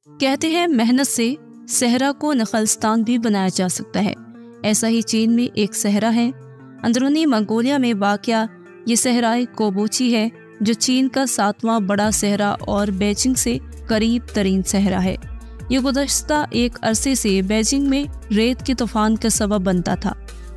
کہتے ہیں محنت سے صحرا کو نخلستان بھی بنایا جا سکتا ہے۔ ایسا ہی چین میں ایک صحرا ہے۔ اندرونی منگولیا میں واقع یہ صحرائے کوبوچی ہے، جو چین کا 7واں بڑا صحرا اور بیجنگ سے قریب ترین صحرا ہے۔ یہ گزشتہ ایک عرصے سے بیجنگ میں ریت کے طوفان کا سبب بنتا تھا۔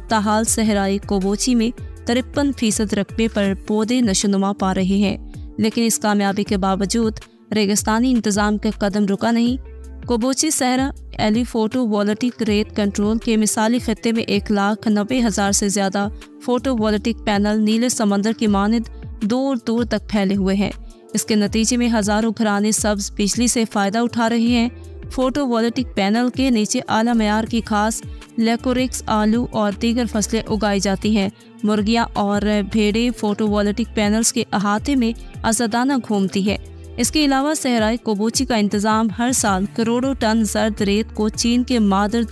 تاحال صحرائے کوبوچی میں 53% رقبے پر پودے نشوونما پا رہے ہیں، لیکن اس کامیابی کے باوجود ریگستانی انتظام کا قدم رکا نہیں۔ کوبوچی صحرا ایلی فوٹو وولٹک ریت کنٹرول کے مثالی خطے میں 190,000 سے زیادہ فوٹو وولٹک پینل نیلے سمندر کی مانند دور دور تک پھیلے ہوئے ہیں۔ اس کے نتیجے میں ہزاروں گھرانے سبز بجلی سے فائدہ اٹھا رہے ہیں۔ فوٹو وولٹک پینل کے نیچے اعلیٰ معیار کی گھاس، لیکورکس، آلو اور دیگر فصلیں اگائی جاتی ہیں۔ مرغیاں اور بھیڑیں فوٹو وولٹک پینلز کے احاطے میں آزادانہ گھومتی ہے۔ اس کے علاوہ صحرائے کوبوچی کا انتظام ہر سال کروڑوں ٹن زرد ریت کو چین کے مادر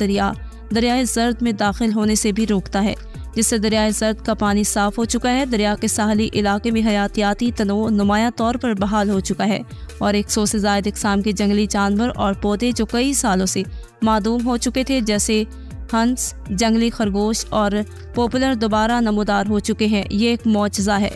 دریائے زرد میں داخل ہونے سے بھی روکتا ہے، جس سے دریائے زرد کا پانی صاف ہو چکا ہے۔ دریا کے ساحلی علاقے میں حیاتیاتی تنوع نمایاں طور پر بحال ہو چکا ہے، اور 100 سے زائد اقسام کے جنگلی جانور اور پودے جو کئی سالوں سے معدوم ہو چکے تھے، جیسے ہنس، جنگلی خرگوش اور پوپلر، دوبارہ نمودار ہو چکے ہیں۔ یہ ایک معجزہ ہے۔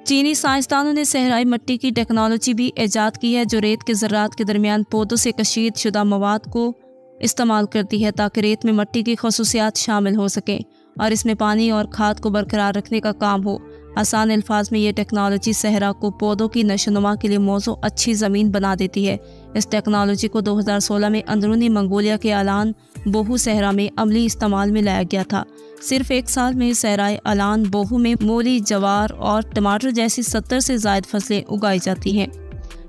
چینی سائنسدانوں نے صحرائی مٹی کی ٹیکنالوجی بھی ایجاد کی ہے، جو ریت کے ذرات کے درمیان پودوں سے کشید شدہ مواد کو استعمال کرتی ہے تاکہ ریت میں مٹی کی خصوصیات شامل ہو سکیں اور اس میں پانی اور کھاد کو برقرار رکھنے کا کام ہو۔ آسان الفاظ میں یہ ٹیکنالوجی صحرا کو پودوں کی نشوونما کے لیے موزوں اچھی زمین بنا دیتی ہے۔ اس ٹیکنالوجی کو 2016 میں اندرونی منگولیا کے آلان بوہو صحرا میں عملی استعمال میں لایا گیا تھا۔ صرف ایک سال میں صحرائے آلان بوہو میں مولی، جوار اور ٹماٹر جیسی 70 سے زائد فصلیں اگائی جاتی ہیں۔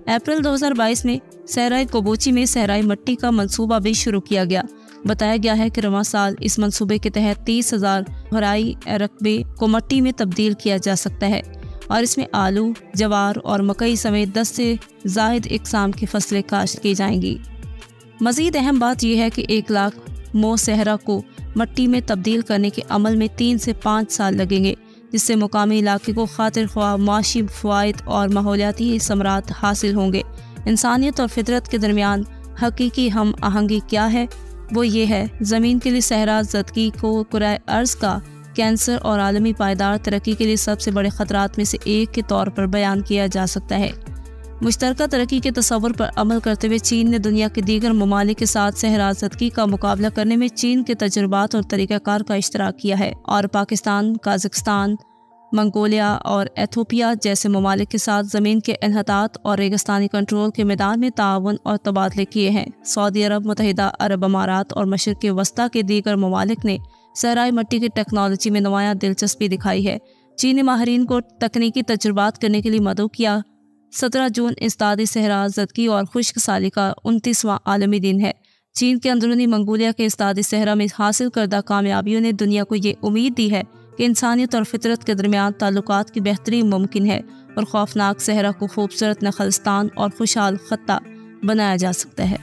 اپریل 2022 میں صحرائے کوبوچی میں صحرائی مٹی کا منصوبہ بھی شروع کیا گیا۔ بتایا گیا ہے کہ رواں سال اس منصوبے کے تحت 30,000 صحرائی رقبے کو مٹی میں تبدیل کیا جا سکتا ہے، اور اس میں آلو، جوار اور مکئی سمیت 10 سے زائد اقسام کی فصلیں کاشت کی جائیں گی۔ مزید اہم بات یہ ہے کہ 1 لاکھ مو صحرا کو مٹی میں تبدیل کرنے کے عمل میں 3 سے 5 سال لگیں گے، جس سے مقامی علاقے کو خاطر خواہ معاشی فوائد اور ماحولیاتی ثمرات حاصل ہوں گے۔ انسانیت اور فطرت کے درمیان حقیقی ہم آہنگی کیا ہے؟ وہ یہ ہے، زمین کے لیے صحرا زدگی کو کرۂ ارض کا کینسر اور عالمی پائیدار ترقی کے لیے سب سے بڑے خطرات میں سے ایک کے طور پر بیان کیا جا سکتا ہے۔ مشترکہ ترقی کے تصور پر عمل کرتے ہوئے چین نے دنیا کے دیگر ممالک کے ساتھ صحرا زدگی کا مقابلہ کرنے میں چین کے تجربات اور طریقہ کار کا اشتراک کیا ہے، اور پاکستان، قازقستان، منگولیا اور ایتھوپیا جیسے ممالک کے ساتھ زمین کے انحطاط اور ریگستانی کنٹرول کے میدان میں تعاون اور تبادلے کیے ہیں۔ سعودی عرب، متحدہ عرب امارات اور مشرق وسطیٰ کے دیگر ممالک نے صحرائی مٹی کی ٹیکنالوجی میں نمایاں دلچسپی دکھائی ہے۔ چینی ماہرین کو تکنیکی تجربات کرنے کے لیے مدعو کیا۔ 17 جون انسداد صحرا زدگی اور خشک سالی کا 29واں عالمی دن ہے۔ چین کے اندرونی منگولیا کے انسداد صحرا میں حاصل کردہ کامیابیوں نے دنیا کو یہ امید دی ہے کہ انسانیت اور فطرت کے درمیان تعلقات کی بہتری ممکن ہے، اور خوفناک صحرا کو خوبصورت نخلستان اور خوشحال خطہ بنایا جا سکتا ہے۔